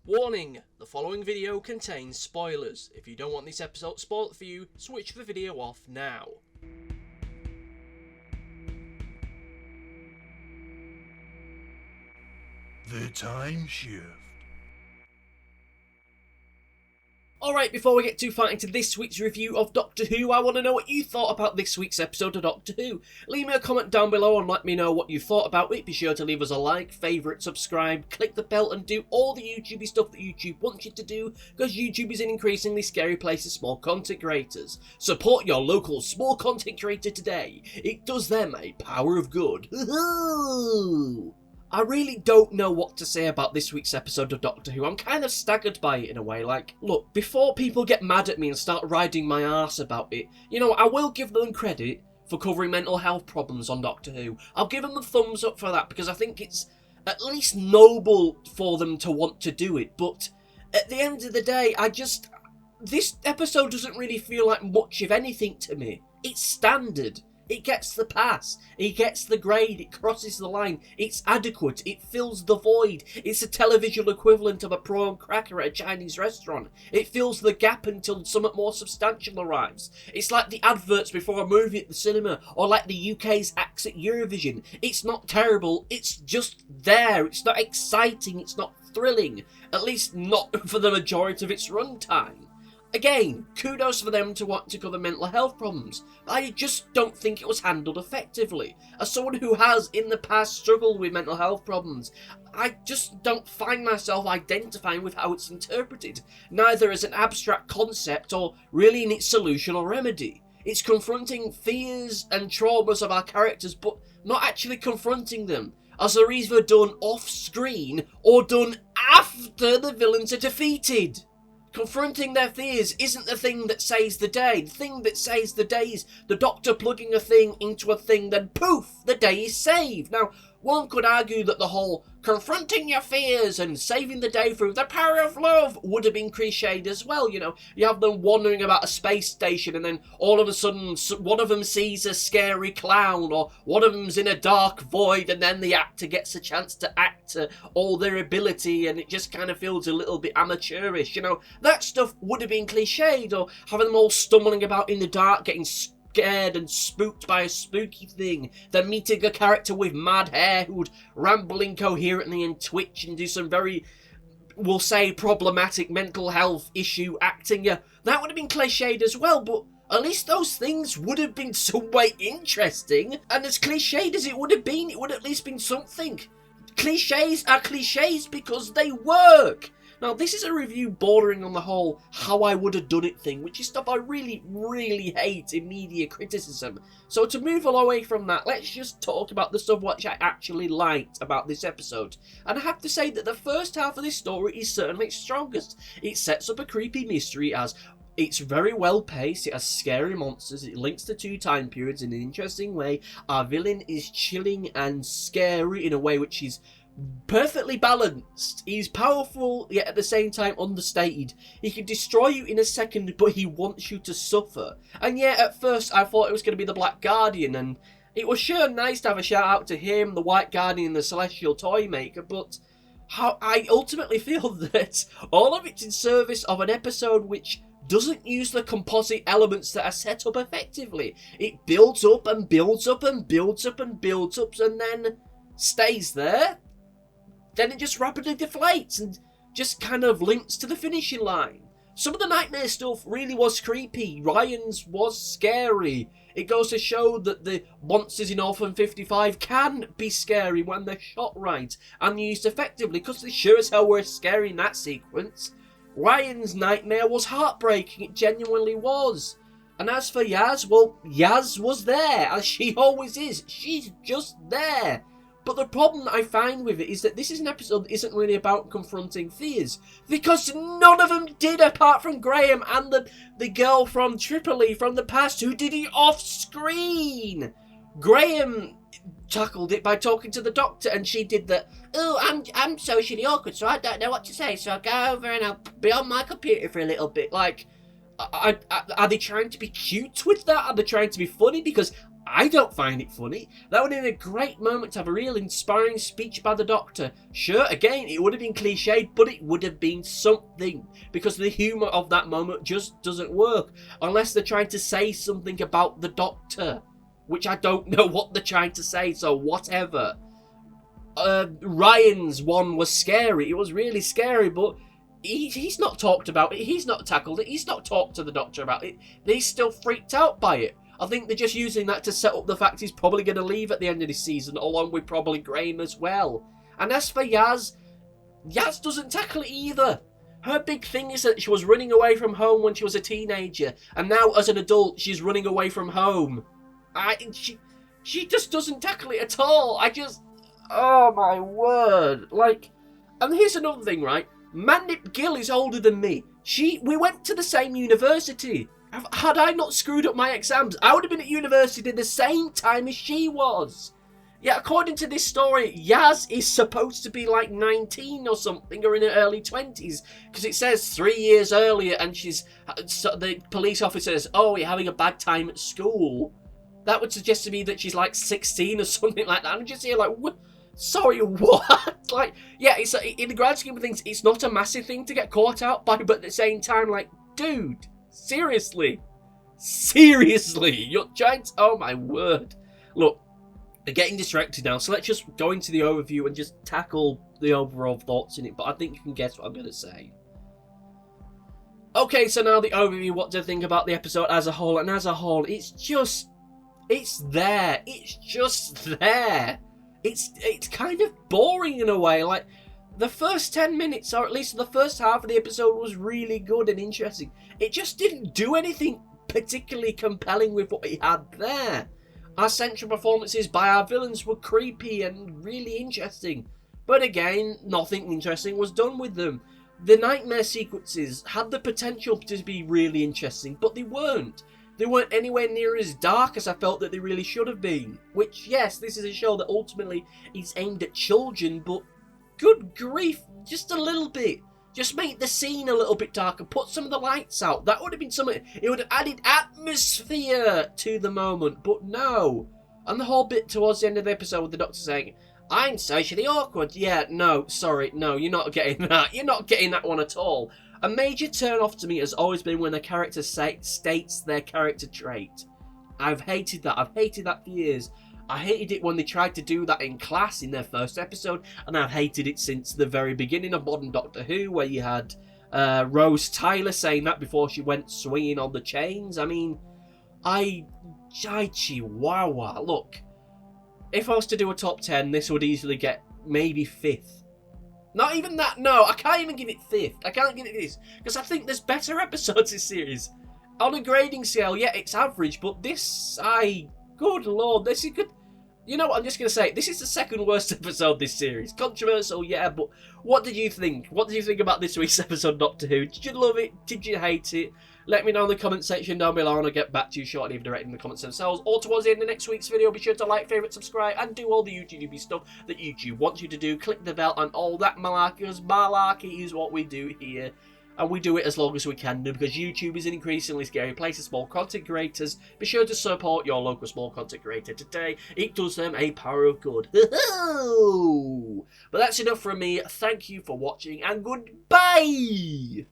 Warning, the following video contains spoilers. If you don't want this episode spoiled for you, switch the video off now. The Timeshift. Alright, before we get too far into this week's review of Doctor Who, I want to know what you thought about this week's episode of Doctor Who. Leave me a comment down below and let me know what you thought about it. Be sure to leave us a like, favourite, subscribe, click the bell and do all the YouTubey stuff that YouTube wants you to do, because YouTube is an increasingly scary place for small content creators. Support your local small content creator today. It does them a power of good. I really don't know what to say about this week's episode of Doctor Who. I'm kind of staggered by it in a way. Like, look, before people get mad at me and start riding my arse about it, you know, I will give them credit for covering mental health problems on Doctor Who. I'll give them the thumbs up for that, because I think it's at least noble for them to want to do it. But at the end of the day, this episode doesn't really feel like much of anything to me. It's standard. It gets the pass, it gets the grade, it crosses the line, it's adequate, it fills the void, it's a televisual equivalent of a prawn cracker at a Chinese restaurant. It fills the gap until something more substantial arrives. It's like the adverts before a movie at the cinema, or like the UK's acts at Eurovision. It's not terrible, it's just there, it's not exciting, it's not thrilling, at least not for the majority of its runtime. Again, kudos for them to want to cover mental health problems, but I just don't think it was handled effectively. As someone who has in the past struggled with mental health problems, I just don't find myself identifying with how it's interpreted, neither as an abstract concept or really in its solution or remedy. It's confronting fears and traumas of our characters, but not actually confronting them, as they're either done off-screen or done after the villains are defeated. Confronting their fears isn't the thing that saves the day. The thing that saves the day is the Doctor plugging a thing into a thing, then poof, the day is saved. Now, one could argue that the whole confronting your fears and saving the day through the power of love would have been cliched as well. You know, you have them wandering about a space station and then all of a sudden one of them sees a scary clown, or one of them's in a dark void, and then the actor gets a chance to act to all their ability, and it just kind of feels a little bit amateurish. You know, that stuff would have been cliched, or having them all stumbling about in the dark, getting scared and spooked by a spooky thing, then meeting a character with mad hair who'd ramble incoherently and twitch and do some very, we'll say, problematic mental health issue acting. Yeah, that would have been cliched as well, but at least those things would have been some way interesting, and as cliched as it would have been, it would have at least been something. Cliches are cliches because they work. Now, this is a review bordering on the whole how I would have done it thing, which is stuff I really, really hate in media criticism. So to move away from that, let's just talk about the stuff which I actually liked about this episode. And I have to say that the first half of this story is certainly its strongest. It sets up a creepy mystery, as it's very well paced, it has scary monsters, it links the two time periods in an interesting way. Our villain is chilling and scary in a way which is perfectly balanced. He's powerful, yet at the same time understated. He can destroy you in a second, but he wants you to suffer. And yet, at first, I thought it was going to be the Black Guardian, and it was sure nice to have a shout out to him, the White Guardian, and the Celestial Toy Maker, but how I ultimately feel that all of it's in service of an episode which doesn't use the composite elements that are set up effectively. It builds up and builds up and builds up and builds up, and then stays there. Then it just rapidly deflates and just kind of limps to the finishing line. Some of the nightmare stuff really was creepy. Ryan's was scary. It goes to show that the monsters in Orphan 55 can be scary when they're shot right and used effectively, because they sure as hell were scary in that sequence. Ryan's nightmare was heartbreaking, it genuinely was. And as for Yaz, well, Yaz was there, as she always is. She's just there. But the problem I find with it is that this is an episode that isn't really about confronting fears, because none of them did, apart from Graham and the girl from Tripoli from the past who did it off screen. Graham tackled it by talking to the Doctor, and she did that, oh, I'm socially awkward, so I don't know what to say, so I'll go over and I'll be on my computer for a little bit. Like, are they trying to be cute with that? Are they trying to be funny? Because I don't find it funny. That would have been a great moment to have a real inspiring speech by the Doctor. Sure, again, it would have been cliched, but it would have been something. Because the humour of that moment just doesn't work. Unless they're trying to say something about the Doctor. Which I don't know what they're trying to say, so whatever. Ryan's one was scary. It was really scary, but he's not talked about it. He's not tackled it. He's not talked to the Doctor about it. He's still freaked out by it. I think they're just using that to set up the fact he's probably going to leave at the end of this season, along with probably Graham as well. And as for Yaz, Yaz doesn't tackle it either. Her big thing is that she was running away from home when she was a teenager, and now as an adult, she's running away from home. She just doesn't tackle it at all. Oh my word. Like, and here's another thing, right? Mandip Gill is older than me. We went to the same university. Had I not screwed up my exams, I would have been at university the same time as she was. Yeah, according to this story, Yaz is supposed to be like 19 or something, or in her early 20s, because it says 3 years earlier, and the police officer says, oh, you're having a bad time at school. That would suggest to me that she's like 16 or something like that. I'm just here like, what? Sorry, what? Like, yeah, it's in the grand scheme of things, it's not a massive thing to get caught out by, but at the same time, like, dude, seriously, you're trying to, oh my word. Look, they're getting distracted now, so let's just go into the overview and just tackle the overall thoughts in it, but I think you can guess what I'm going to say. Okay, so now the overview, what do I think about the episode as a whole? And as a whole, it's there. It's just there. It's kind of boring in a way. Like, the first 10 minutes, or at least the first half of the episode, was really good and interesting. It just didn't do anything particularly compelling with what it had there. Our central performances by our villains were creepy and really interesting. But again, nothing interesting was done with them. The nightmare sequences had the potential to be really interesting, but they weren't. They weren't anywhere near as dark as I felt that they really should have been. Which, yes, this is a show that ultimately is aimed at children, but good grief, just a little bit. Just make the scene a little bit darker. Put some of the lights out. That would have been something. It would have added atmosphere to the moment, but no. And the whole bit towards the end of the episode with the Doctor saying, I'm socially awkward. Yeah, no, sorry, no, you're not getting that. You're not getting that one at all. A major turn-off to me has always been when a character states their character trait. I've hated that. I've hated that for years. I hated it when they tried to do that in class in their first episode, and I've hated it since the very beginning of modern Doctor Who, where you had Rose Tyler saying that before she went swinging on the chains. I mean, chihuahua. Look, if I was to do a top 10, this would easily get maybe 5th. Not even that, no, I can't even give it 5th. I can't give it this, because I think there's better episodes this series. On a grading scale, yeah, it's average, but this, good lord, this is good. You know what, I'm just going to say, this is the second worst episode this series. Controversial, yeah, but what did you think? What did you think about this week's episode of Doctor Who? Did you love it? Did you hate it? Let me know in the comment section down below, and I'll get back to you shortly, either directly in the comments themselves or towards the end of next week's video. Be sure to like, favourite, subscribe, and do all the YouTube stuff that YouTube wants you to do. Click the bell and all that malarkey, because malarkey is what we do here. And we do it as long as we can do, because YouTube is an increasingly scary place for small content creators. Be sure to support your local small content creator today. It does them a power of good. But that's enough from me. Thank you for watching, and goodbye!